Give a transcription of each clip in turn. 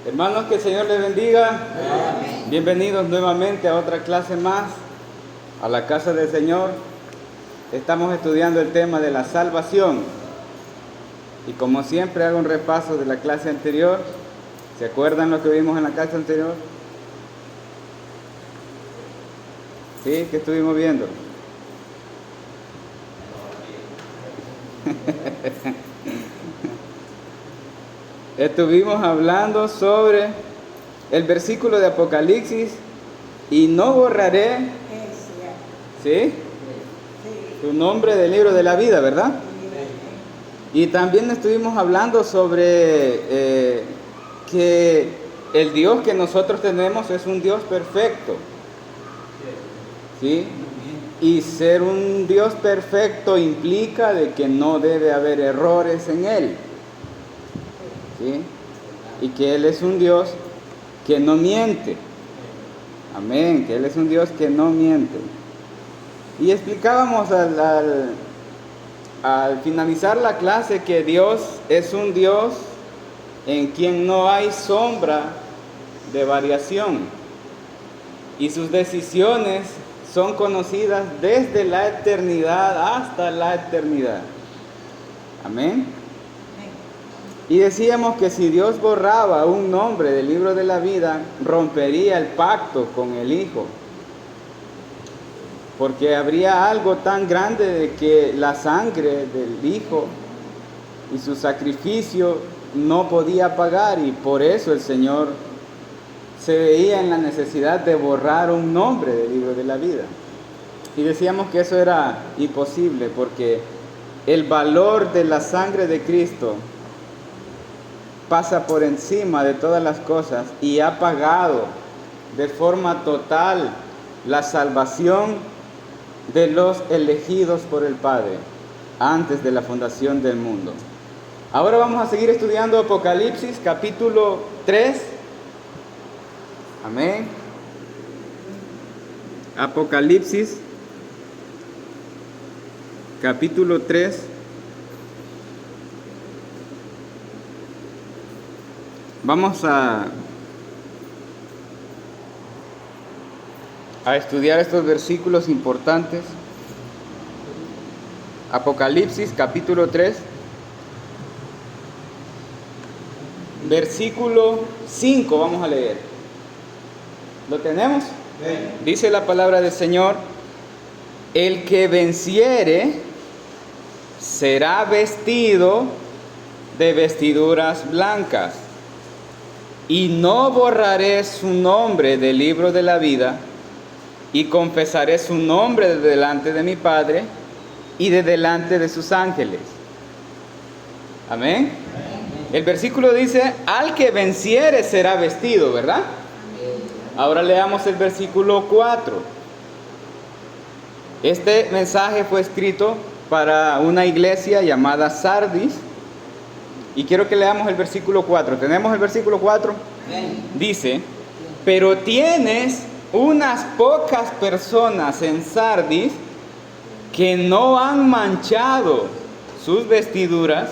Hermanos, que el Señor les bendiga. Amén. Bienvenidos nuevamente a otra clase más, a la casa del Señor. Estamos estudiando el tema de la salvación. Y como siempre hago un repaso de la clase anterior. ¿Se acuerdan lo que vimos en la clase anterior? ¿Sí? ¿Qué estuvimos viendo? Estuvimos hablando sobre el versículo de Apocalipsis: y no borraré, ¿sí?, tu nombre del libro de la vida, ¿verdad? Y también estuvimos hablando sobre que el Dios que nosotros tenemos es un Dios perfecto, ¿sí? Y ser un Dios perfecto implica de que no debe haber errores en Él, ¿sí? Y que Él es un Dios que no miente. Amén, que Él es un Dios que no miente. Y explicábamos al finalizar la clase que Dios es un Dios en quien no hay sombra de variación. Y sus decisiones son conocidas desde la eternidad hasta la eternidad. Amén. Y decíamos que si Dios borraba un nombre del libro de la vida, rompería el pacto con el Hijo. Porque habría algo tan grande de que la sangre del Hijo y su sacrificio no podía pagar, y por eso el Señor se veía en la necesidad de borrar un nombre del libro de la vida. Y decíamos que eso era imposible porque el valor de la sangre de Cristo pasa por encima de todas las cosas y ha pagado de forma total la salvación de los elegidos por el Padre antes de la fundación del mundo. Ahora vamos a seguir estudiando Apocalipsis capítulo 3. Amén. Apocalipsis capítulo 3. Vamos a estudiar estos versículos importantes. Apocalipsis capítulo 3, versículo 5, vamos a leer. ¿Lo tenemos? Sí. Dice la palabra del Señor: el que venciere será vestido de vestiduras blancas, y no borraré su nombre del libro de la vida, y confesaré su nombre de delante de mi Padre y de delante de sus ángeles. Amén. El versículo dice: al que venciere será vestido, ¿verdad? Ahora leamos el versículo 4. Este mensaje fue escrito para una iglesia llamada Sardis. Y quiero que leamos el versículo 4. ¿Tenemos el versículo 4? Dice: pero tienes unas pocas personas en Sardis que no han manchado sus vestiduras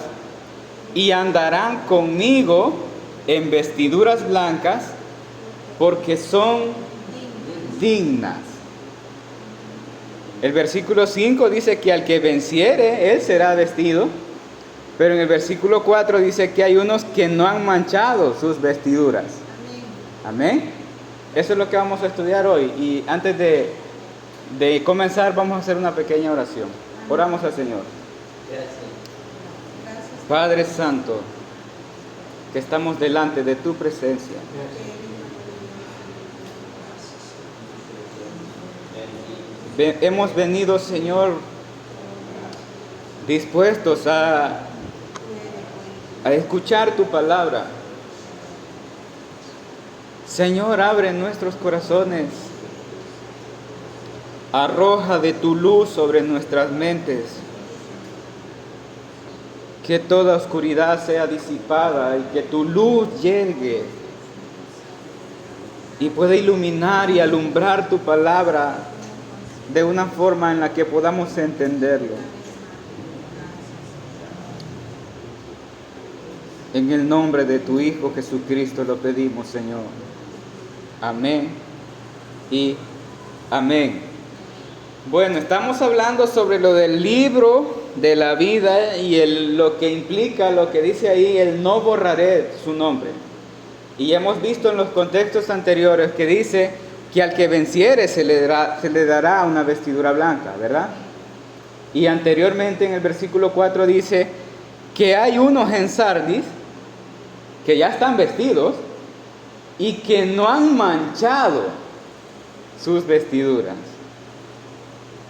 y andarán conmigo en vestiduras blancas, porque son dignas. El versículo 5 dice que al que venciere, él será vestido. Pero en el versículo 4 dice que hay unos que no han manchado sus vestiduras. Amén. Eso es lo que vamos a estudiar hoy. Y antes de comenzar, vamos a hacer una pequeña oración. Oramos al Señor. Padre Santo, que estamos delante de tu presencia. Hemos venido, Señor, dispuestos a escuchar tu palabra. Señor, abre nuestros corazones, arroja de tu luz sobre nuestras mentes, que toda oscuridad sea disipada y que tu luz llegue y pueda iluminar y alumbrar tu palabra de una forma en la que podamos entenderlo. En el nombre de tu Hijo Jesucristo lo pedimos, Señor. Amén y amén. Bueno, estamos hablando sobre lo del libro de la vida y lo que implica, lo que dice ahí, el no borraré su nombre. Y hemos visto en los contextos anteriores que dice que al que venciere se le dará una vestidura blanca, ¿verdad? Y anteriormente en el versículo 4 dice que hay unos en Sardis que ya están vestidos y que no han manchado sus vestiduras.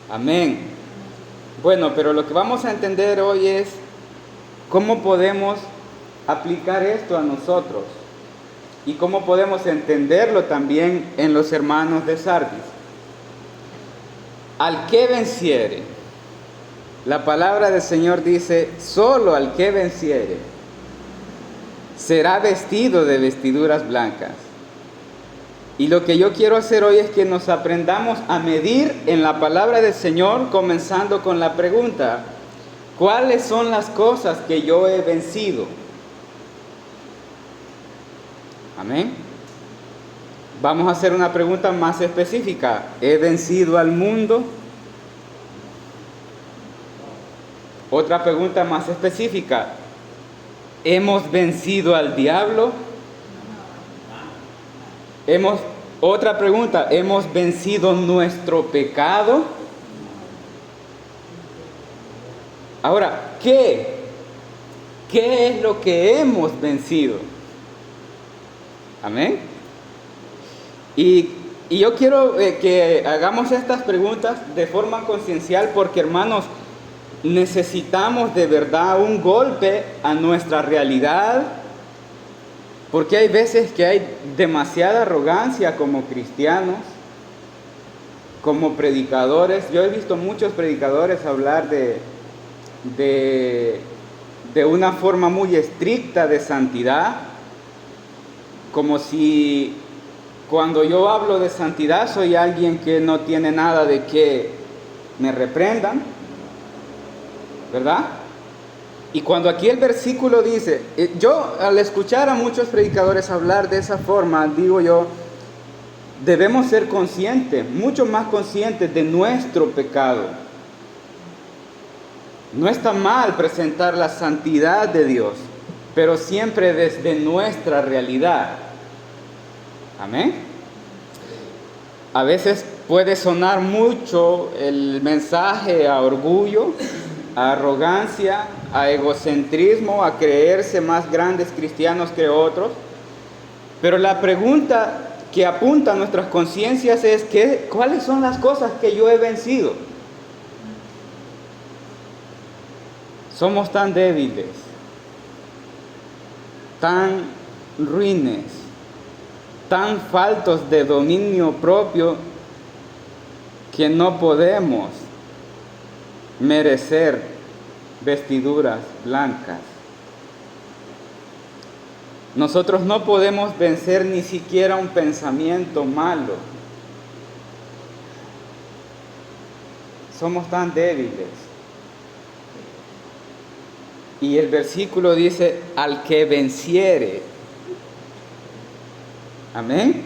Amén. Bueno, pero lo que vamos a entender hoy es cómo podemos aplicar esto a nosotros y cómo podemos entenderlo también en los hermanos de Sardis. Al que venciere, la palabra del Señor dice, solo al que venciere será vestido de vestiduras blancas. Y lo que yo quiero hacer hoy es que nos aprendamos a medir en la palabra del Señor, comenzando con la pregunta, ¿cuáles son las cosas que yo he vencido? Amén. Vamos a hacer una pregunta más específica. ¿He vencido al mundo? Otra pregunta más específica. ¿Hemos vencido al diablo? Otra pregunta. ¿Hemos vencido nuestro pecado? Ahora, ¿qué es lo que hemos vencido? Amén. Y yo quiero que hagamos estas preguntas de forma conciencial porque, hermanos, necesitamos de verdad un golpe a nuestra realidad, porque hay veces que hay demasiada arrogancia como cristianos, como predicadores. Yo he visto muchos predicadores hablar de una forma muy estricta de santidad, como si cuando yo hablo de santidad soy alguien que no tiene nada de que me reprendan, ¿verdad? Y cuando aquí el versículo dice, yo al escuchar a muchos predicadores hablar de esa forma, digo yo, debemos ser conscientes, mucho más conscientes de nuestro pecado. No está mal presentar la santidad de Dios, pero siempre desde nuestra realidad. Amén. A veces puede sonar mucho el mensaje a orgullo, a arrogancia, a egocentrismo, a creerse más grandes cristianos que otros. Pero la pregunta que apunta a nuestras conciencias es ¿cuáles son las cosas que yo he vencido? Somos tan débiles, tan ruines, tan faltos de dominio propio que no podemos merecer vestiduras blancas. Nosotros no podemos vencer ni siquiera un pensamiento malo. Somos tan débiles. Y el versículo dice, al que venciere. Amén.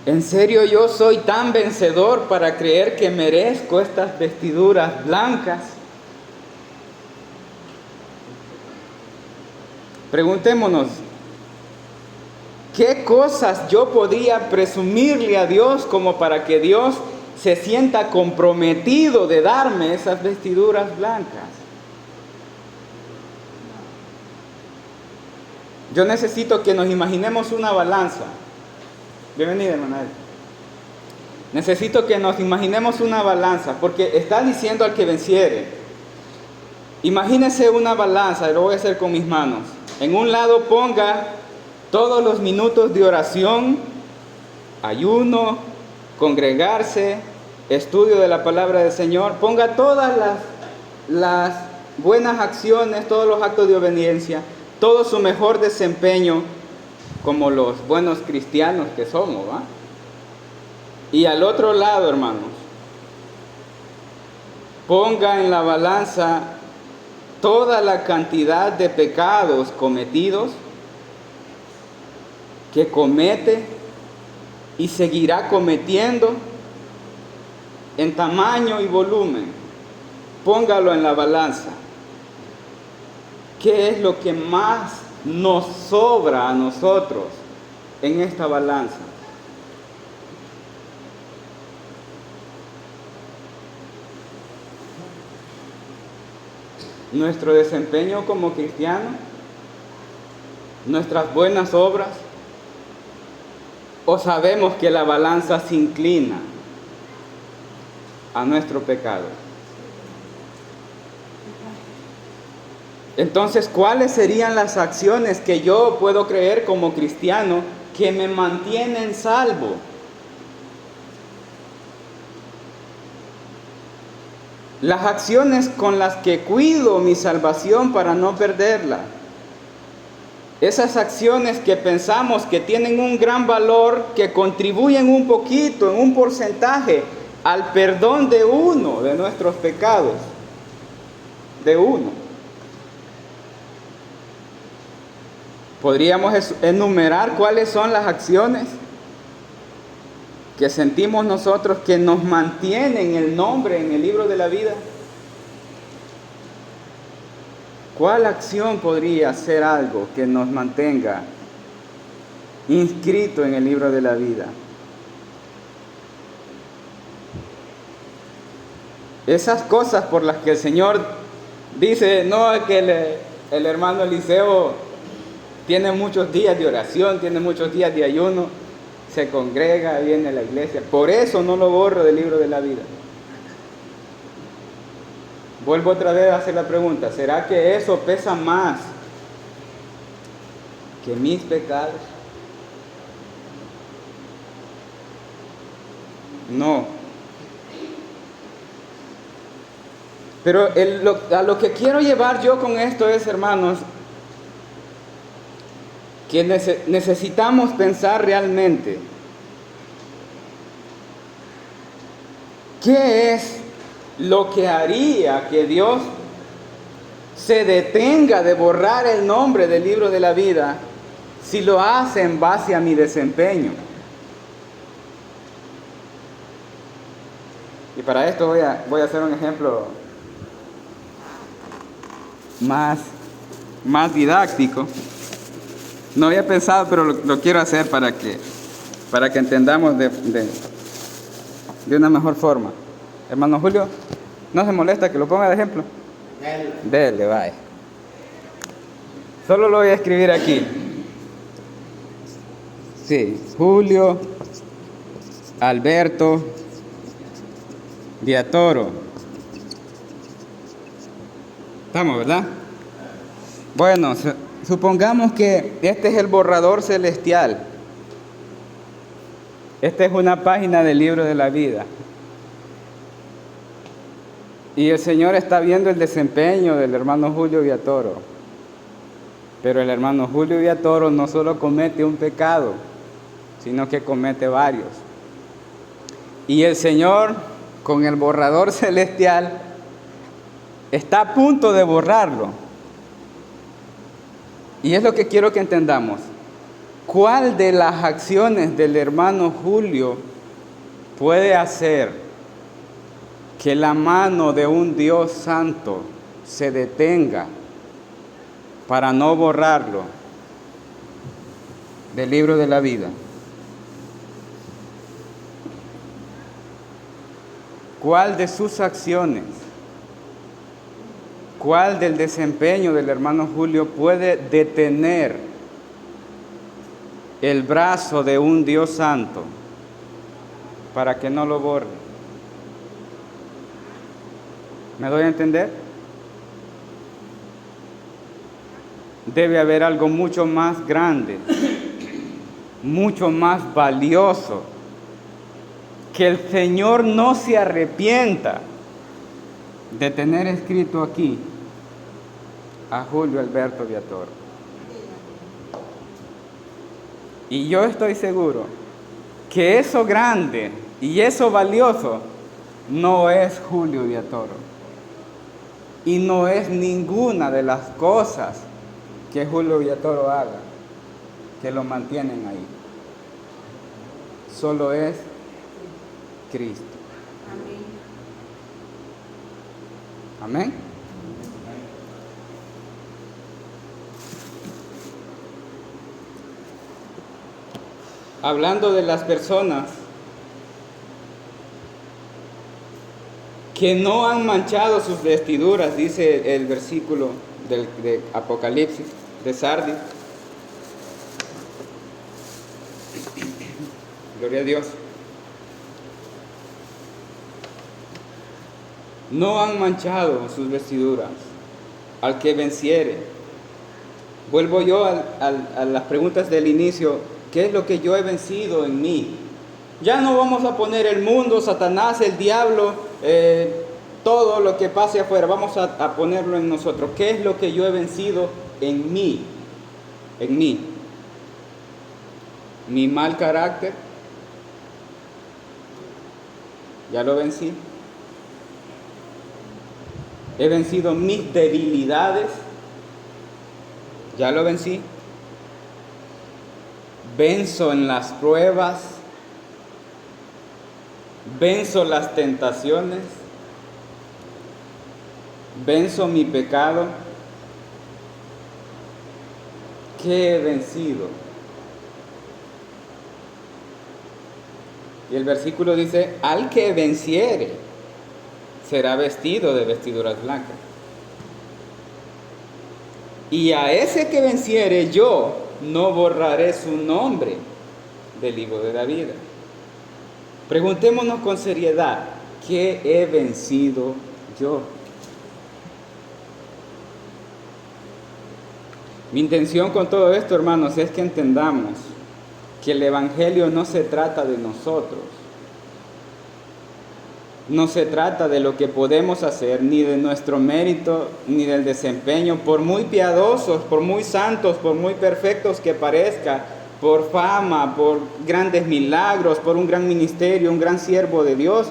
¿En serio yo soy tan vencedor para creer que merezco estas vestiduras blancas? Preguntémonos, ¿qué cosas yo podía presumirle a Dios como para que Dios se sienta comprometido de darme esas vestiduras blancas? Yo necesito que nos imaginemos una balanza. Bienvenida, hermana. Necesito que nos imaginemos una balanza, porque está diciendo al que venciere. Imagínese una balanza, lo voy a hacer con mis manos. En un lado ponga todos los minutos de oración, ayuno, congregarse, estudio de la palabra del Señor. Ponga todas las buenas acciones, todos los actos de obediencia, todo su mejor desempeño como los buenos cristianos que somos, ¿va? Y al otro lado, hermanos, ponga en la balanza toda la cantidad de pecados cometidos, que comete y seguirá cometiendo en tamaño y volumen. Póngalo en la balanza. ¿Qué es lo que más nos sobra a nosotros en esta balanza? Nuestro desempeño como cristiano, nuestras buenas obras, o sabemos que la balanza se inclina a nuestro pecado. Entonces, ¿cuáles serían las acciones que yo puedo creer como cristiano que me mantienen salvo? Las acciones con las que cuido mi salvación para no perderla. Esas acciones que pensamos que tienen un gran valor, que contribuyen un poquito, en un porcentaje, al perdón de uno de nuestros pecados. De uno. ¿Podríamos enumerar cuáles son las acciones que sentimos nosotros que nos mantienen el nombre en el libro de la vida? ¿Cuál acción podría ser algo que nos mantenga inscrito en el libro de la vida? Esas cosas por las que el Señor dice, no, es que el hermano Eliseo tiene muchos días de oración, tiene muchos días de ayuno, se congrega, viene a la iglesia. Por eso no lo borro del libro de la vida. Vuelvo otra vez a hacer la pregunta, ¿será que eso pesa más que mis pecados? No. Pero a lo que quiero llevar yo con esto es, hermanos, que necesitamos pensar realmente qué es lo que haría que Dios se detenga de borrar el nombre del libro de la vida si lo hace en base a mi desempeño. Y para esto voy a hacer un ejemplo más didáctico. No había pensado, pero lo quiero hacer para que entendamos de una mejor forma. Hermano Julio, ¿no se molesta que lo ponga de ejemplo? Dele, vaya. Solo lo voy a escribir aquí. Sí, Julio Alberto Viatoro. Estamos, ¿verdad? Bueno, supongamos que este es el borrador celestial. Esta es una página del libro de la vida. Y el Señor está viendo el desempeño del hermano Julio Viatoro. Pero el hermano Julio Viatoro no solo comete un pecado, sino que comete varios. Y el Señor, con el borrador celestial, está a punto de borrarlo. Y es lo que quiero que entendamos. ¿Cuál de las acciones del hermano Julio puede hacer que la mano de un Dios santo se detenga para no borrarlo del libro de la vida? ¿Cuál de sus acciones, cuál del desempeño del hermano Julio puede detener el brazo de un Dios santo para que no lo borre? ¿Me doy a entender? Debe haber algo mucho más grande, mucho más valioso, que el Señor no se arrepienta de tener escrito aquí a Julio Alberto Viatoro. Y yo estoy seguro que eso grande y eso valioso no es Julio Viatoro. Y no es ninguna de las cosas que Julio Villatoro haga que lo mantienen ahí. Solo es Cristo. Amén. Hablando de las personas que no han manchado sus vestiduras, dice el versículo de Apocalipsis, de Sardis. Gloria a Dios. No han manchado sus vestiduras. Al que venciere. Vuelvo yo a las preguntas del inicio. ¿Qué es lo que yo he vencido en mí? Ya no vamos a poner el mundo, Satanás, el diablo, todo lo que pase afuera. Vamos a ponerlo en nosotros. ¿Qué es lo que yo he vencido en mí? En mí. Mi mal carácter. Ya lo vencí. He vencido mis debilidades. Ya lo vencí. Venzo en las pruebas. Venzo las tentaciones. Venzo mi pecado. ¿Qué he vencido? Y el versículo dice, al que venciere, será vestido de vestiduras blancas. Y a ese que venciere, yo no borraré su nombre del libro de la vida. Preguntémonos con seriedad, ¿qué he vencido yo? Mi intención con todo esto, hermanos, es que entendamos que el Evangelio no se trata de nosotros. No se trata de lo que podemos hacer, ni de nuestro mérito, ni del desempeño, por muy piadosos, por muy santos, por muy perfectos que parezca, por fama, por grandes milagros, por un gran ministerio, un gran siervo de Dios,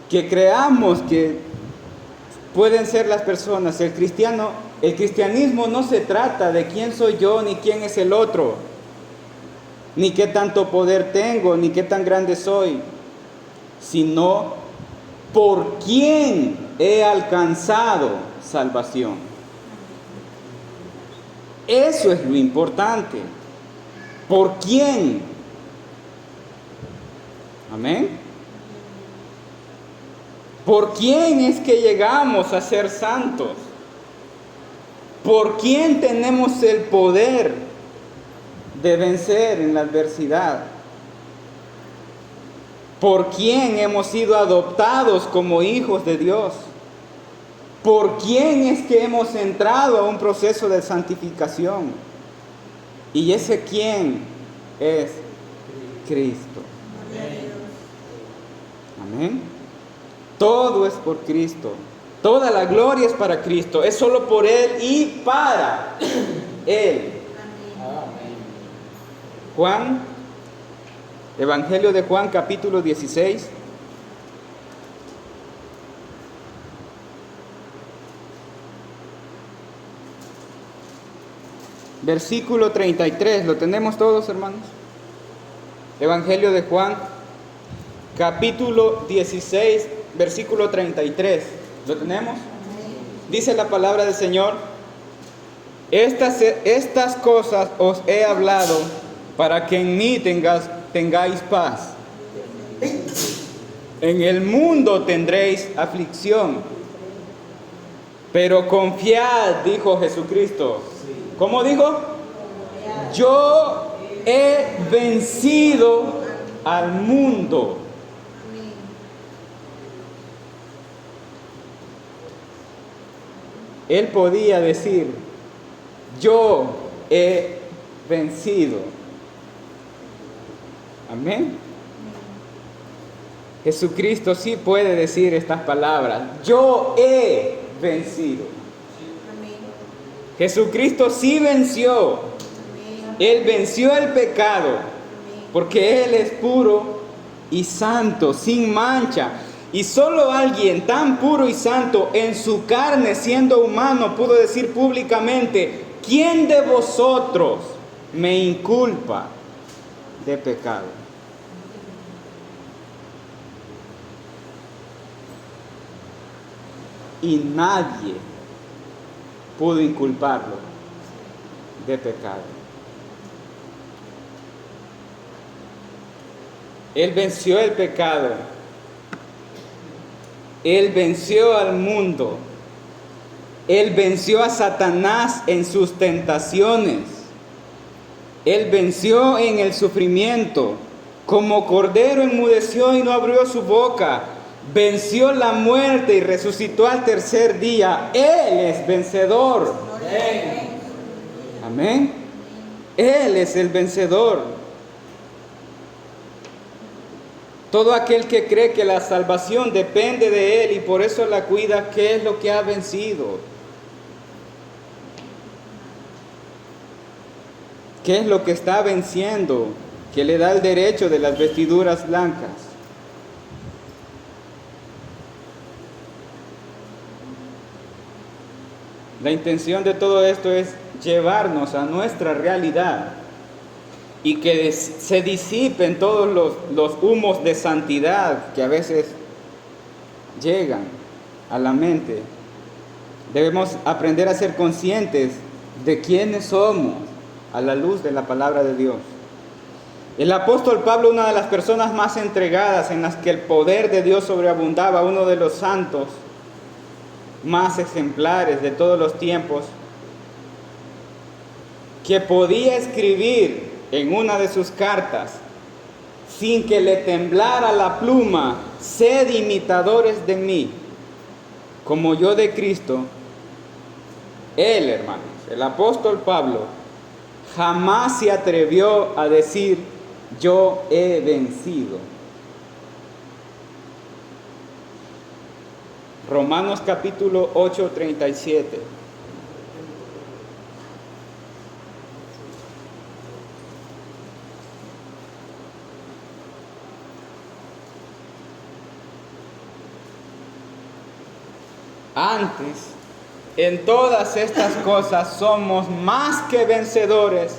que creamos que pueden ser las personas. El cristianismo no se trata de quién soy yo, ni quién es el otro, ni qué tanto poder tengo, ni qué tan grande soy, sino por quién he alcanzado salvación. Eso es lo importante. ¿Por quién? Amén. ¿Por quién es que llegamos a ser santos? ¿Por quién tenemos el poder de vencer en la adversidad? ¿Por quién hemos sido adoptados como hijos de Dios? ¿Por quién es que hemos entrado a un proceso de santificación? Y ese quién es Cristo. Amén. Todo es por Cristo. Toda la gloria es para Cristo. Es solo por Él y para Él. Juan, Evangelio de Juan, capítulo 16. Versículo 33. ¿Lo tenemos todos, hermanos? Evangelio de Juan, capítulo 16, versículo 33. ¿Lo tenemos? Dice la palabra del Señor: Estas cosas os he hablado para que en mí tengáis paz. En el mundo tendréis aflicción, pero confiad, dijo Jesucristo. ¿Cómo dijo? Yo he vencido al mundo. Él podía decir, yo he vencido. Amén. Jesucristo sí puede decir estas palabras, yo he vencido. Jesucristo sí venció. Él venció el pecado, porque Él es puro y santo, sin mancha. Y solo alguien tan puro y santo en su carne, siendo humano, pudo decir públicamente: ¿quién de vosotros me inculpa de pecado? Y nadie pudo inculparlo de pecado. Él venció el pecado. Él venció al mundo. Él venció a Satanás en sus tentaciones. Él venció en el sufrimiento. Como cordero enmudeció y no abrió su boca. Venció la muerte y resucitó al tercer día. Él es vencedor. Amén. Él es el vencedor. Todo aquel que cree que la salvación depende de Él y por eso la cuida, ¿qué es lo que ha vencido? ¿Qué es lo que está venciendo? Que le da el derecho de las vestiduras blancas. La intención de todo esto es llevarnos a nuestra realidad y que se disipen todos los humos de santidad que a veces llegan a la mente. Debemos aprender a ser conscientes de quiénes somos a la luz de la palabra de Dios. El apóstol Pablo, una de las personas más entregadas en las que el poder de Dios sobreabundaba, uno de los santos más ejemplares de todos los tiempos, que podía escribir en una de sus cartas sin que le temblara la pluma: sed imitadores de mí, como yo de Cristo. Él, hermanos, el apóstol Pablo, jamás se atrevió a decir: yo he vencido. Romanos capítulo 8, 37. Antes, en todas estas cosas somos más que vencedores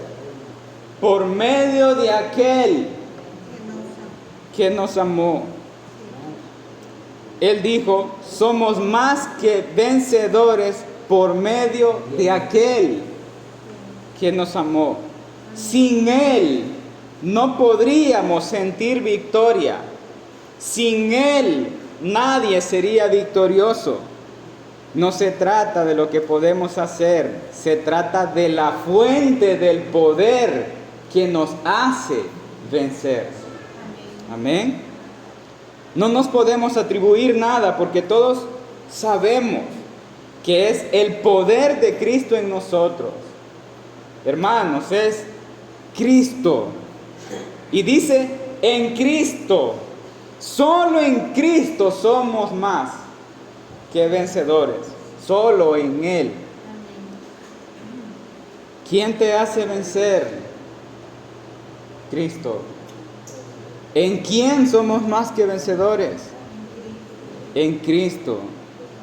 por medio de aquel que nos amó. Él dijo: somos más que vencedores por medio de aquel que nos amó. Sin Él no podríamos sentir victoria. Sin Él nadie sería victorioso. No se trata de lo que podemos hacer, se trata de la fuente del poder que nos hace vencer. Amén. No nos podemos atribuir nada porque todos sabemos que es el poder de Cristo en nosotros. Hermanos, es Cristo. Y dice: en Cristo, solo en Cristo somos más que vencedores, solo en Él. ¿Quién te hace vencer? Cristo. ¿En quién somos más que vencedores? En Cristo.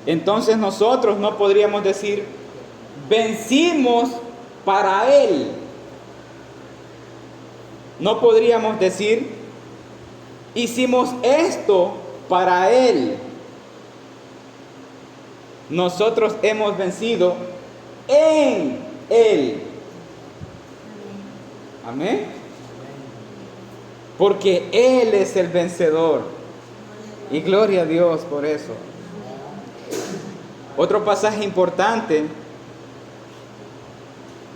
Entonces nosotros no podríamos decir: vencimos para Él. No podríamos decir: hicimos esto para Él. Nosotros hemos vencido en Él. Amén. Porque Él es el vencedor. Y gloria a Dios por eso. Otro pasaje importante,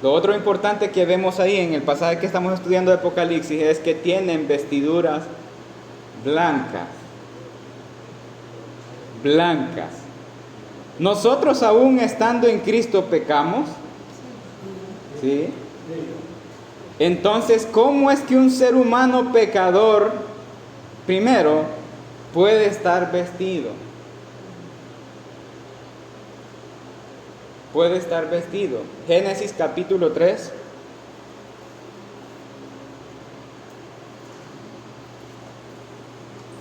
lo otro importante que vemos ahí en el pasaje que estamos estudiando de Apocalipsis, es que tienen vestiduras blancas. Blancas. ¿Nosotros aún estando en Cristo pecamos? ¿Sí? Entonces, ¿cómo es que un ser humano pecador, primero, puede estar vestido? Puede estar vestido. Génesis capítulo 3.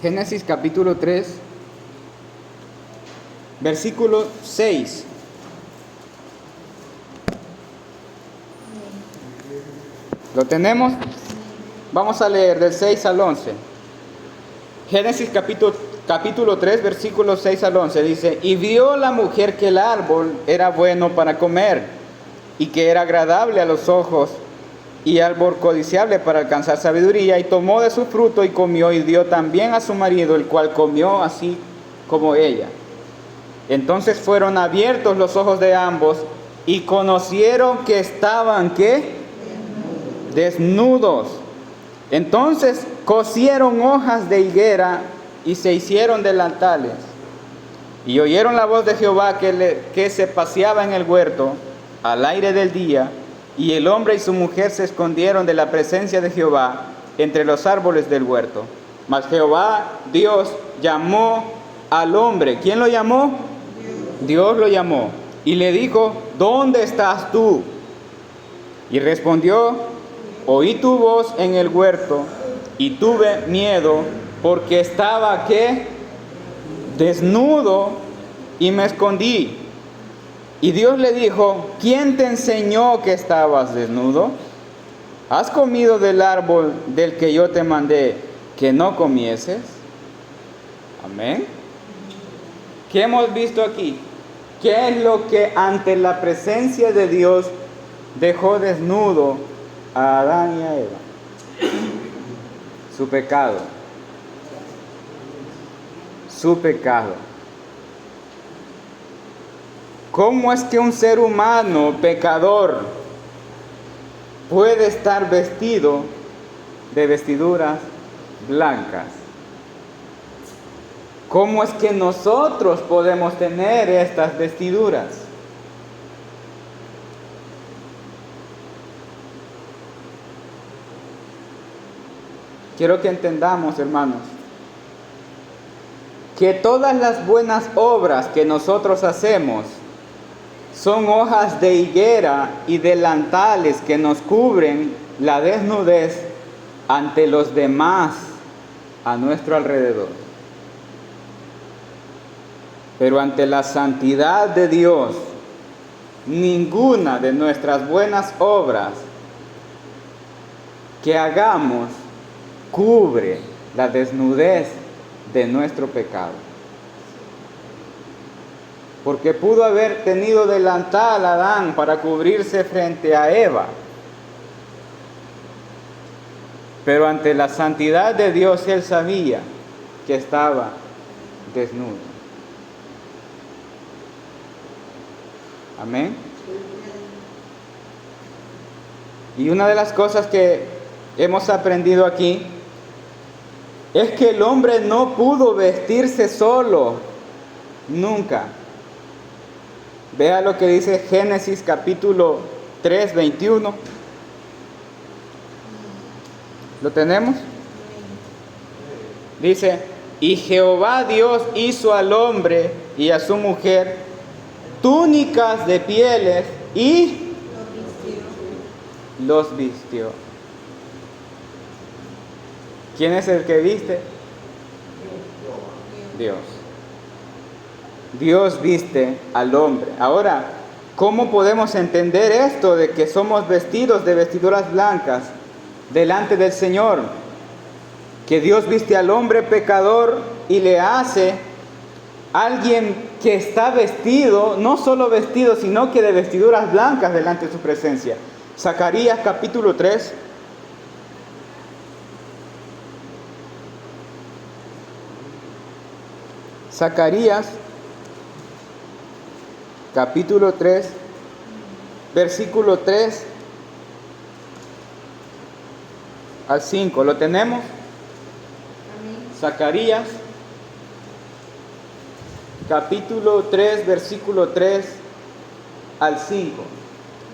Génesis capítulo 3. versículo 6. ¿Lo tenemos? Vamos a leer del 6 al 11. Génesis capítulo 3, versículos 6 al 11. Dice: y vio la mujer que el árbol era bueno para comer, y que era agradable a los ojos, y árbol codiciable para alcanzar sabiduría, y tomó de su fruto y comió, y dio también a su marido, el cual comió así como ella. Entonces fueron abiertos los ojos de ambos, y conocieron que estaban, ¿qué? Desnudos. Entonces cosieron hojas de higuera y se hicieron delantales. Y oyeron la voz de Jehová que se paseaba en el huerto al aire del día, y el hombre y su mujer se escondieron de la presencia de Jehová entre los árboles del huerto. Mas Jehová, Dios, llamó al hombre. ¿Quién lo llamó? Dios lo llamó. Y le dijo: ¿dónde estás tú? Y respondió: oí tu voz en el huerto, y tuve miedo, porque estaba, ¿qué? Desnudo, y me escondí. Y Dios le dijo: ¿quién te enseñó que estabas desnudo? ¿Has comido del árbol del que yo te mandé que no comieses? Amén. ¿Qué hemos visto aquí? ¿Qué es lo que ante la presencia de Dios dejó desnudo a Adán y a Eva? Su pecado. Su pecado. ¿Cómo es que un ser humano pecador puede estar vestido de vestiduras blancas? ¿Cómo es que nosotros podemos tener estas vestiduras? Quiero que entendamos, hermanos, que todas las buenas obras que nosotros hacemos son hojas de higuera y delantales que nos cubren la desnudez ante los demás a nuestro alrededor. Pero ante la santidad de Dios, ninguna de nuestras buenas obras que hagamos cubre la desnudez de nuestro pecado. Porque pudo haber tenido delantal Adán para cubrirse frente a Eva. Pero ante la santidad de Dios, él sabía que estaba desnudo. Amén. Y una de las cosas que hemos aprendido aquí es que el hombre no pudo vestirse solo, nunca. Vea lo que dice Génesis capítulo 3, 21. ¿Lo tenemos? Dice: y Jehová Dios hizo al hombre y a su mujer túnicas de pieles y los vistió. ¿Quién es el que viste? Dios. Dios viste al hombre. Ahora, ¿cómo podemos entender esto de que somos vestidos de vestiduras blancas delante del Señor? Que Dios viste al hombre pecador y le hace alguien que está vestido, no solo vestido, sino que de vestiduras blancas delante de su presencia. Zacarías capítulo 3. Zacarías capítulo 3, versículo 3 al 5. ¿Lo tenemos? Amén. Zacarías capítulo 3, versículo 3 al 5.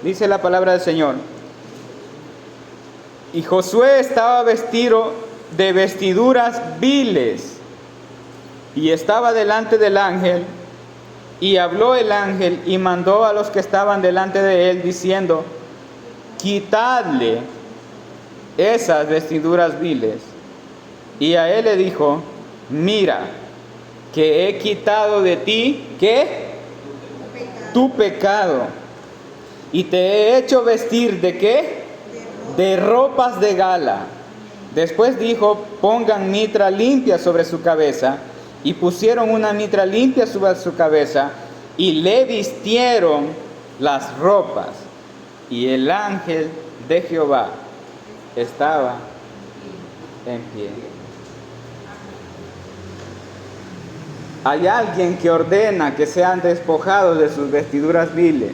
Dice la palabra del Señor: y Josué estaba vestido de vestiduras viles, y estaba delante del ángel, y habló el ángel, y mandó a los que estaban delante de él, diciendo: quitadle esas vestiduras viles. Y a él le dijo: mira, que he quitado de ti, ¿qué? Tu pecado. Y te he hecho vestir ¿de qué? De ropas de gala. Después dijo, pongan mitra limpia sobre su cabeza. Y pusieron una mitra limpia sobre su cabeza y le vistieron las ropas. Y el ángel de Jehová estaba en pie. Hay alguien que ordena que sean despojados de sus vestiduras viles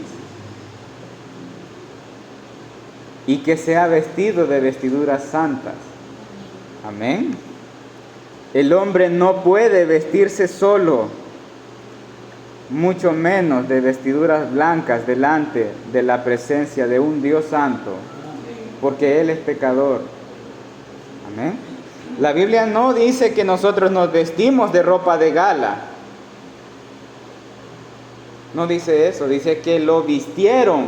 y que sea vestido de vestiduras santas. Amén. El hombre no puede vestirse solo, mucho menos de vestiduras blancas delante de la presencia de un Dios santo, porque Él es pecador. Amén. La Biblia no dice que nosotros nos vestimos de ropa de gala. No dice eso, dice que lo vistieron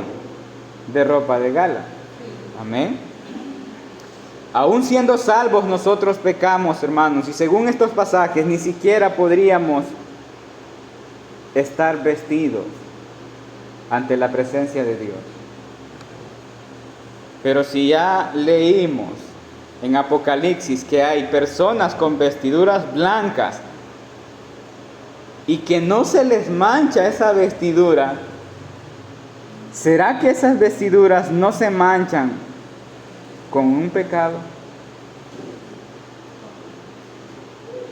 de ropa de gala. Amén. Aún siendo salvos nosotros pecamos, hermanos, y según estos pasajes ni siquiera podríamos estar vestidos ante la presencia de Dios. Pero si ya leímos en Apocalipsis que hay personas con vestiduras blancas y que no se les mancha esa vestidura, ¿será que esas vestiduras no se manchan con un pecado?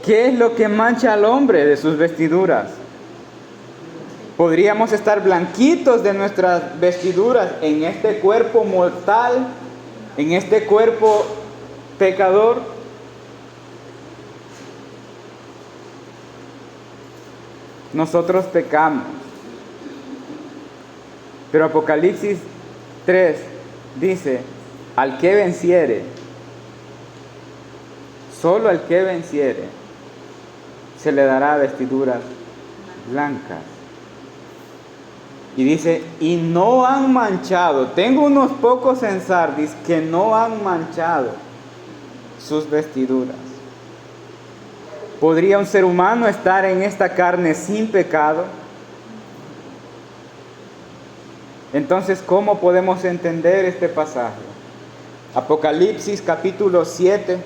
¿Qué es lo que mancha al hombre de sus vestiduras? Podríamos estar blanquitos de nuestras vestiduras en este cuerpo mortal, en este cuerpo pecador. Nosotros pecamos. Pero Apocalipsis 3 dice, al que venciere, solo al que venciere, se le dará vestiduras blancas. Y dice, y no han manchado. Tengo unos pocos en Sardis que no han manchado sus vestiduras. ¿Podría un ser humano estar en esta carne sin pecado? Entonces, ¿cómo podemos entender este pasaje? Apocalipsis capítulo 7.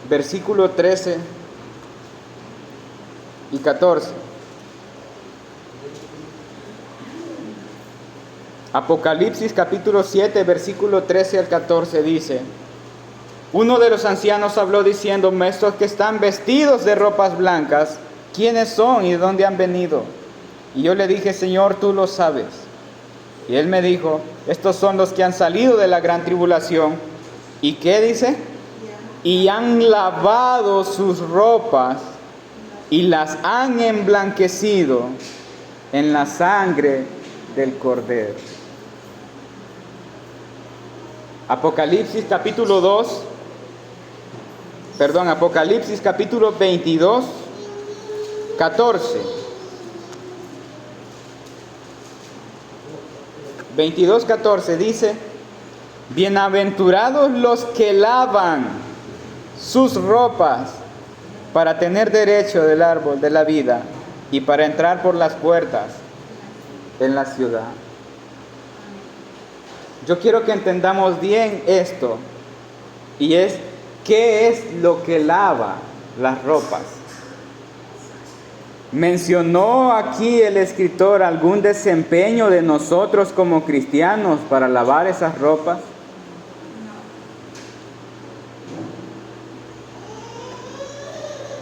Versículo 13 y 14. Apocalipsis capítulo 7, versículo 13 al 14 dice, uno de los ancianos habló diciendo, estos que están vestidos de ropas blancas, ¿quiénes son y de dónde han venido? Y yo le dije, Señor, tú lo sabes. Y él me dijo, estos son los que han salido de la gran tribulación. ¿Y qué dice? Y han lavado sus ropas y las han emblanquecido en la sangre del Cordero. Apocalipsis capítulo 22, 14. 22, 14 dice, bienaventurados los que lavan sus ropas para tener derecho del árbol de la vida y para entrar por las puertas en la ciudad. Yo quiero que entendamos bien esto, y es, ¿qué es lo que lava las ropas? ¿Mencionó aquí el escritor algún desempeño de nosotros como cristianos para lavar esas ropas?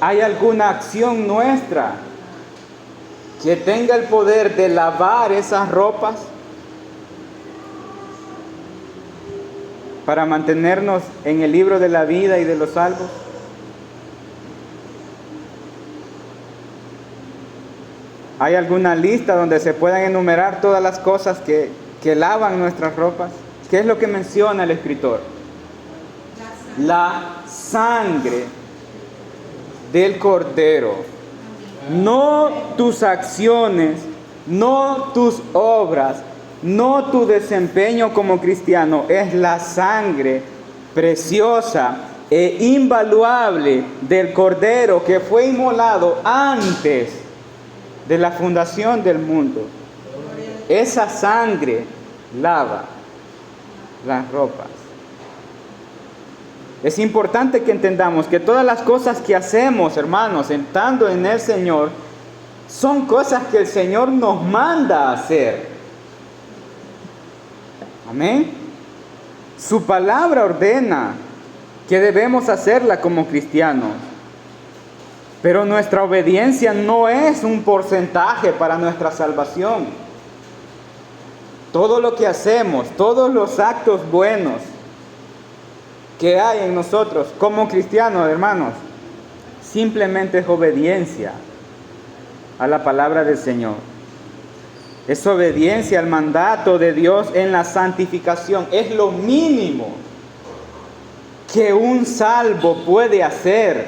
¿Hay alguna acción nuestra que tenga el poder de lavar esas ropas para mantenernos en el libro de la vida y de los salvos? ¿Hay alguna lista donde se puedan enumerar todas las cosas que lavan nuestras ropas? ¿Qué es lo que menciona el escritor? La sangre del Cordero. No tus acciones, no tus obras, no tu desempeño como cristiano, es la sangre preciosa e invaluable del Cordero que fue inmolado antes de la fundación del mundo. Esa sangre lava las ropas. Es importante que entendamos que todas las cosas que hacemos, hermanos, estando en el Señor, son cosas que el Señor nos manda a hacer. Amén. Su palabra ordena que debemos hacerla como cristianos. Pero nuestra obediencia no es un porcentaje para nuestra salvación. Todo lo que hacemos, todos los actos buenos que hay en nosotros como cristianos, hermanos, simplemente es obediencia a la palabra del Señor. Es obediencia al mandato de Dios en la santificación. Es lo mínimo que un salvo puede hacer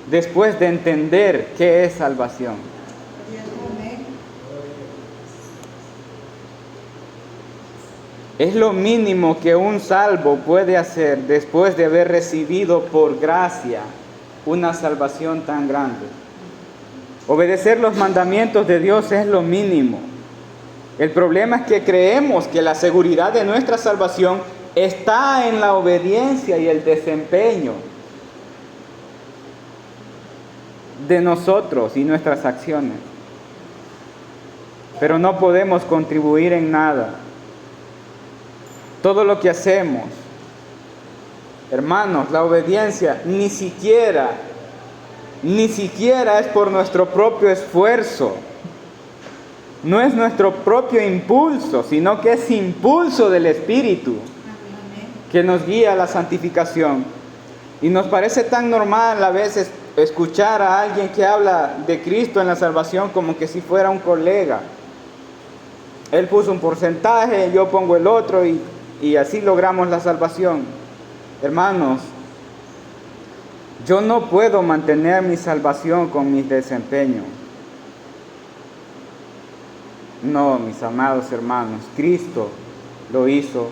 después de entender qué es salvación. Es lo mínimo que un salvo puede hacer después de haber recibido por gracia una salvación tan grande. Obedecer los mandamientos de Dios es lo mínimo. El problema es que creemos que la seguridad de nuestra salvación está en la obediencia y el desempeño de nosotros y nuestras acciones. Pero no podemos contribuir en nada. Todo lo que hacemos, hermanos, la obediencia ni siquiera es por nuestro propio esfuerzo. No es nuestro propio impulso, sino que es impulso del Espíritu que nos guía a la santificación. Y nos parece tan normal a veces escuchar a alguien que habla de Cristo en la salvación como que si fuera un colega. Él puso un porcentaje, yo pongo el otro y así logramos la salvación. Hermanos, yo no puedo mantener mi salvación con mis desempeños. No, mis amados hermanos, Cristo lo hizo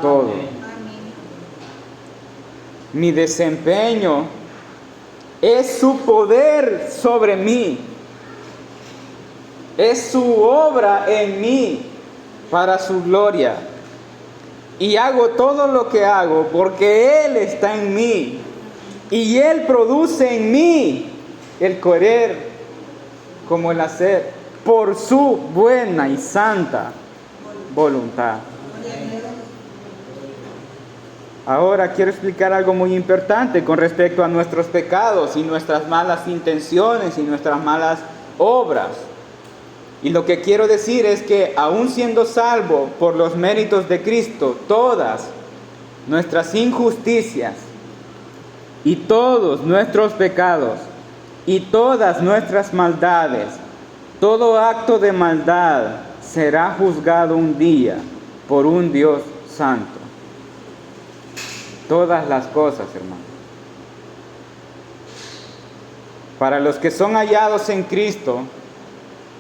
todo. Mi desempeño es su poder sobre mí. Es su obra en mí para su gloria. Y hago todo lo que hago porque Él está en mí. Y Él produce en mí el querer como el hacer por su buena y santa voluntad. Ahora quiero explicar algo muy importante con respecto a nuestros pecados y nuestras malas intenciones y nuestras malas obras. Y lo que quiero decir es que aun siendo salvo por los méritos de Cristo, todas nuestras injusticias y todos nuestros pecados y todas nuestras maldades, todo acto de maldad será juzgado un día por un Dios santo. Todas las cosas, hermanos. Para los que son hallados en Cristo,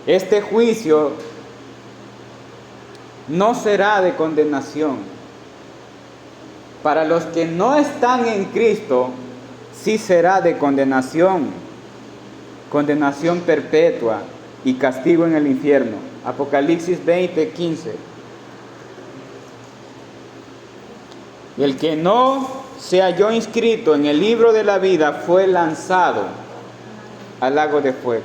este juicio no será de condenación. Para los que no están en Cristo, sí será de condenación. Condenación perpetua y castigo en el infierno. Apocalipsis 20:15. El que no se halló inscrito en el libro de la vida fue lanzado al lago de fuego.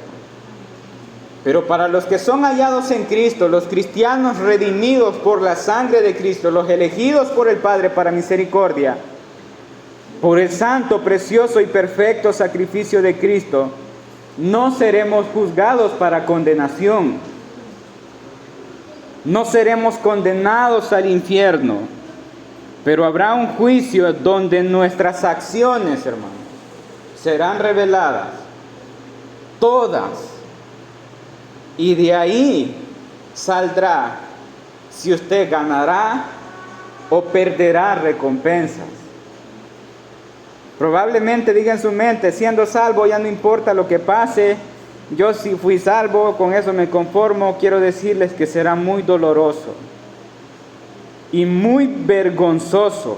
Pero para los que son hallados en Cristo, los cristianos redimidos por la sangre de Cristo, los elegidos por el Padre para misericordia, por el santo, precioso y perfecto sacrificio de Cristo, no seremos juzgados para condenación. No seremos condenados al infierno, pero habrá un juicio donde nuestras acciones, hermanos, serán reveladas, todas. Y de ahí saldrá si usted ganará o perderá recompensas. Probablemente diga en su mente, siendo salvo ya no importa lo que pase, yo si fui salvo, con eso me conformo. Quiero decirles que será muy doloroso y muy vergonzoso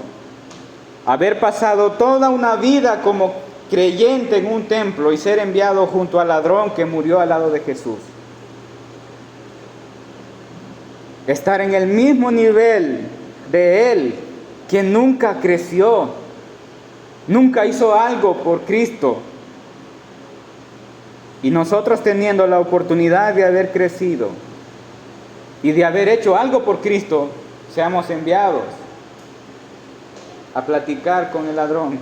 haber pasado toda una vida como creyente en un templo y ser enviado junto al ladrón que murió al lado de Jesús. Estar en el mismo nivel de él, que nunca creció, nunca hizo algo por Cristo. Y nosotros teniendo la oportunidad de haber crecido y de haber hecho algo por Cristo, seamos enviados a platicar con el ladrón.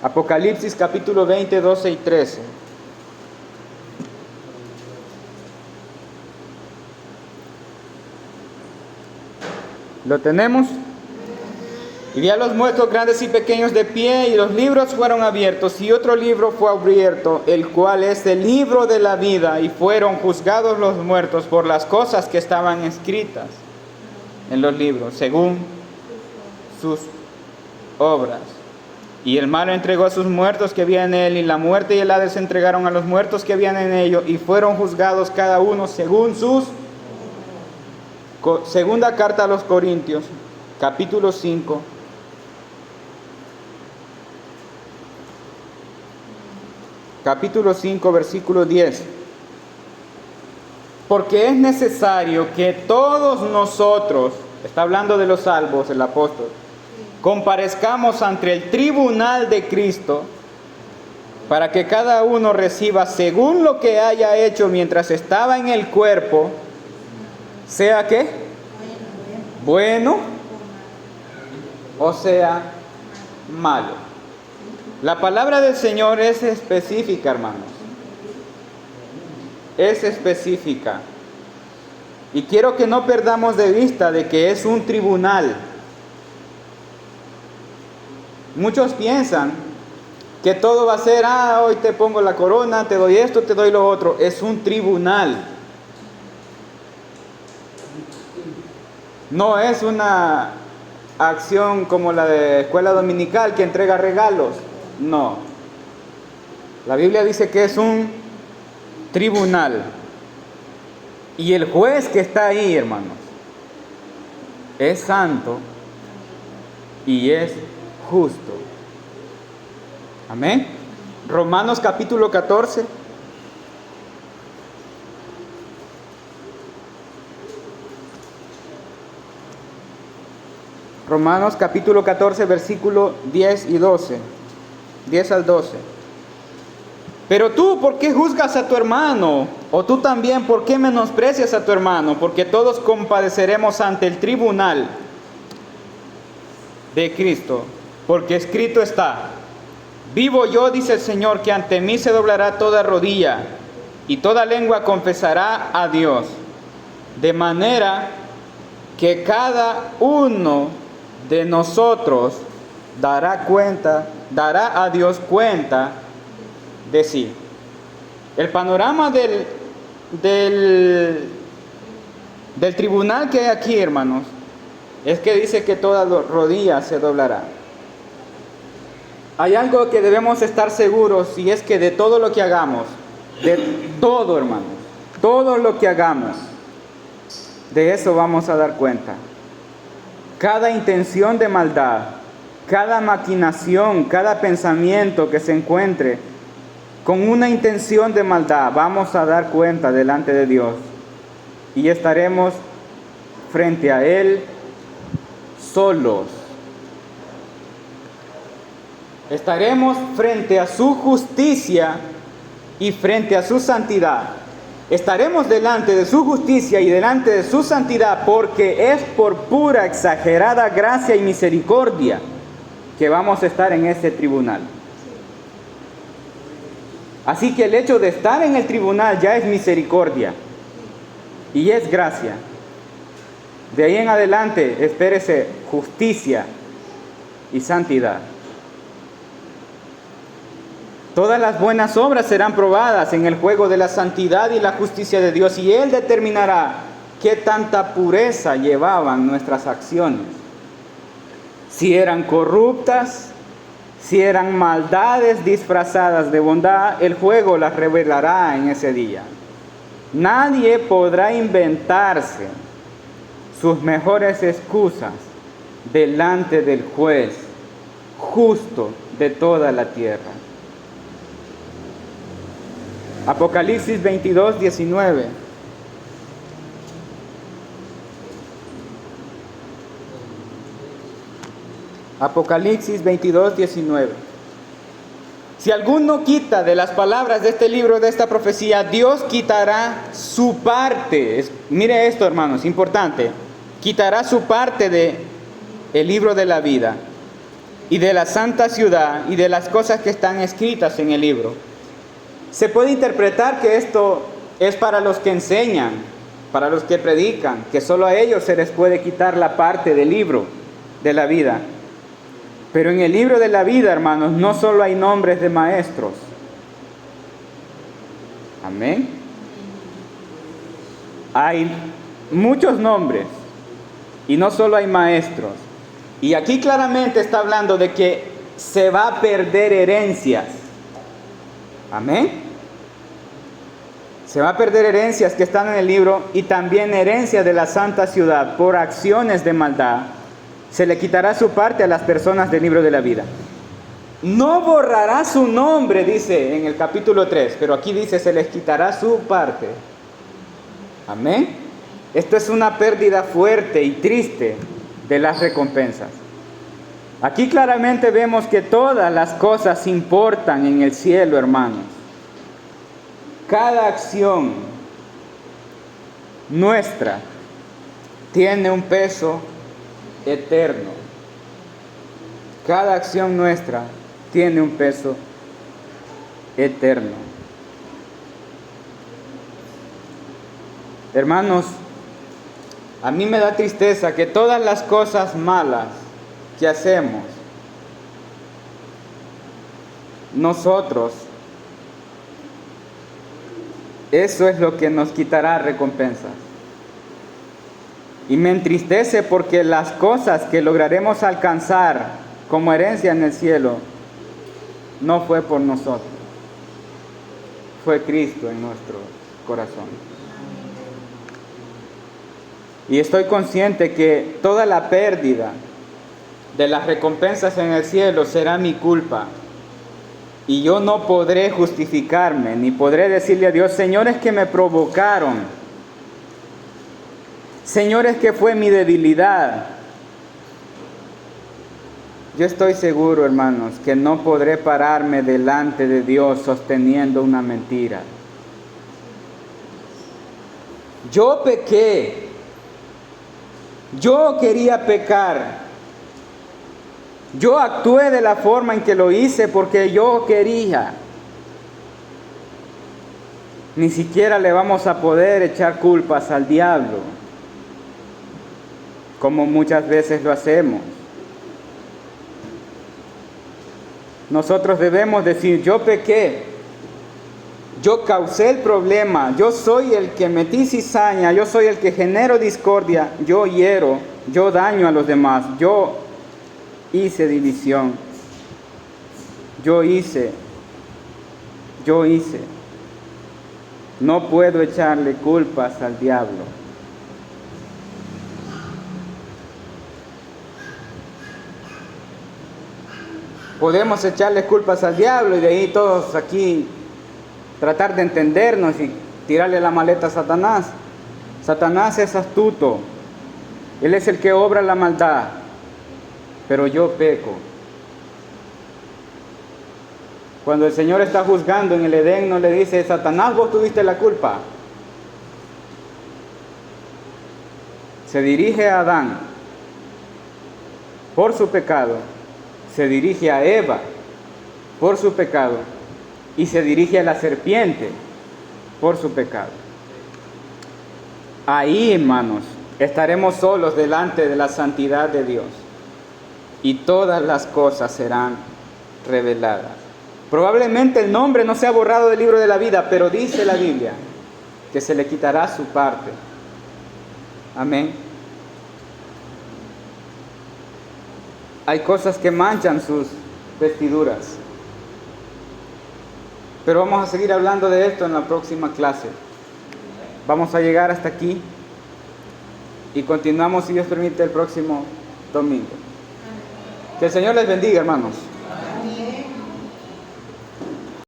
Apocalipsis capítulo 20, 12 y 13. ¿Lo tenemos? Y vi a los muertos grandes y pequeños de pie, y los libros fueron abiertos, y otro libro fue abierto, el cual es el libro de la vida, y fueron juzgados los muertos por las cosas que estaban escritas en los libros, según sus obras. Y el malo entregó a sus muertos que había en él, y la muerte y el Hades entregaron a los muertos que habían en ellos, y fueron juzgados cada uno según sus. Segunda carta a los Corintios, capítulo 5. Capítulo 5, versículo 10. Porque es necesario que todos nosotros, está hablando de los salvos el apóstol, comparezcamos ante el tribunal de Cristo, para que cada uno reciba según lo que haya hecho mientras estaba en el cuerpo, sea ¿qué? Bueno o sea malo. La palabra del Señor es específica, hermanos. Es específica. Y quiero que no perdamos de vista de que es un tribunal. Muchos piensan que todo va a ser, hoy te pongo la corona, te doy esto, te doy lo otro. Es un tribunal. No es una acción como la de escuela dominical que entrega regalos. No. La Biblia dice que es un tribunal. Y el juez que está ahí, hermanos, es santo y es justo. Amén. Romanos capítulo 14. Romanos capítulo 14, versículo 10 y 12. 10 al 12. Pero tú, ¿por qué juzgas a tu hermano? O tú también, ¿por qué menosprecias a tu hermano? Porque todos compadeceremos ante el tribunal de Cristo. Porque escrito está: vivo yo, dice el Señor, que ante mí se doblará toda rodilla y toda lengua confesará a Dios. De manera que cada uno de nosotros dará a Dios cuenta de sí. El panorama del tribunal que hay aquí, hermanos, es que dice que toda rodilla se doblará. Hay algo que debemos estar seguros, y es que de todo lo que hagamos, de todo, hermanos, todo lo que hagamos, de eso vamos a dar cuenta. Cada intención de maldad, cada maquinación, cada pensamiento que se encuentre con una intención de maldad, vamos a dar cuenta delante de Dios y estaremos frente a Él solos. Estaremos frente a su justicia y frente a su santidad. Estaremos delante de su justicia y delante de su santidad, porque es por pura, exagerada gracia y misericordia que vamos a estar en ese tribunal. Así que el hecho de estar en el tribunal ya es misericordia y es gracia. De ahí en adelante, espérese justicia y santidad. Todas las buenas obras serán probadas en el juego de la santidad y la justicia de Dios, y Él determinará qué tanta pureza llevaban nuestras acciones. Si eran corruptas, si eran maldades disfrazadas de bondad, el fuego las revelará en ese día. Nadie podrá inventarse sus mejores excusas delante del juez justo de toda la tierra. Apocalipsis 22, 19. Apocalipsis 22, 19. Si alguno quita de las palabras de este libro, de esta profecía, Dios quitará su parte. Mire esto, hermanos, importante. Quitará su parte de el libro de la vida y de la santa ciudad y de las cosas que están escritas en el libro. Se puede interpretar que esto es para los que enseñan, para los que predican, que solo a ellos se les puede quitar la parte del libro de la vida. Pero en el libro de la vida, hermanos, no solo hay nombres de maestros. Amén. Hay muchos nombres y no solo hay maestros. Y aquí claramente está hablando de que se va a perder herencias. Amén. Se va a perder herencias que están en el libro y también herencia de la santa ciudad por acciones de maldad. Se le quitará su parte a las personas del libro de la vida. No borrará su nombre, dice en el capítulo 3, pero aquí dice se les quitará su parte. Amén. Esto es una pérdida fuerte y triste de las recompensas. Aquí claramente vemos que todas las cosas importan en el cielo, hermanos. Cada acción nuestra tiene un peso eterno. Cada acción nuestra tiene un peso eterno. Hermanos, a mí me da tristeza que todas las cosas malas que hacemos, nosotros, eso es lo que nos quitará recompensas. Y me entristece porque las cosas que lograremos alcanzar como herencia en el cielo no fue por nosotros, fue Cristo en nuestro corazón. Y estoy consciente que toda la pérdida de las recompensas en el cielo será mi culpa. Y yo no podré justificarme, ni podré decirle a Dios, señores que me provocaron, señores que fue mi debilidad. Yo estoy seguro, hermanos, que no podré pararme delante de Dios sosteniendo una mentira. Yo pequé, yo quería pecar. Yo actué de la forma en que lo hice porque yo quería. Ni siquiera le vamos a poder echar culpas al diablo, como muchas veces lo hacemos. Nosotros debemos decir, yo pequé, yo causé el problema, yo soy el que metí cizaña, yo soy el que genero discordia, yo hiero, yo daño a los demás, yo hice división, yo hice. No puedo echarle culpas al diablo. Podemos echarle culpas al diablo y de ahí todos aquí tratar de entendernos y tirarle la maleta a Satanás. Satanás es astuto, él es el que obra la maldad, pero yo peco. Cuando el Señor está juzgando en el Edén, no le dice, Satanás, vos tuviste la culpa. Se dirige a Adán por su pecado, se dirige a Eva por su pecado y se dirige a la serpiente por su pecado. Ahí, hermanos, estaremos solos delante de la santidad de Dios y todas las cosas serán reveladas. Probablemente el nombre no sea borrado del libro de la vida, pero dice la Biblia que se le quitará su parte. Amén. Hay cosas que manchan sus vestiduras, pero vamos a seguir hablando de esto en la próxima clase. Vamos a llegar hasta aquí y continuamos, si Dios permite, el próximo domingo. Que el Señor les bendiga, hermanos.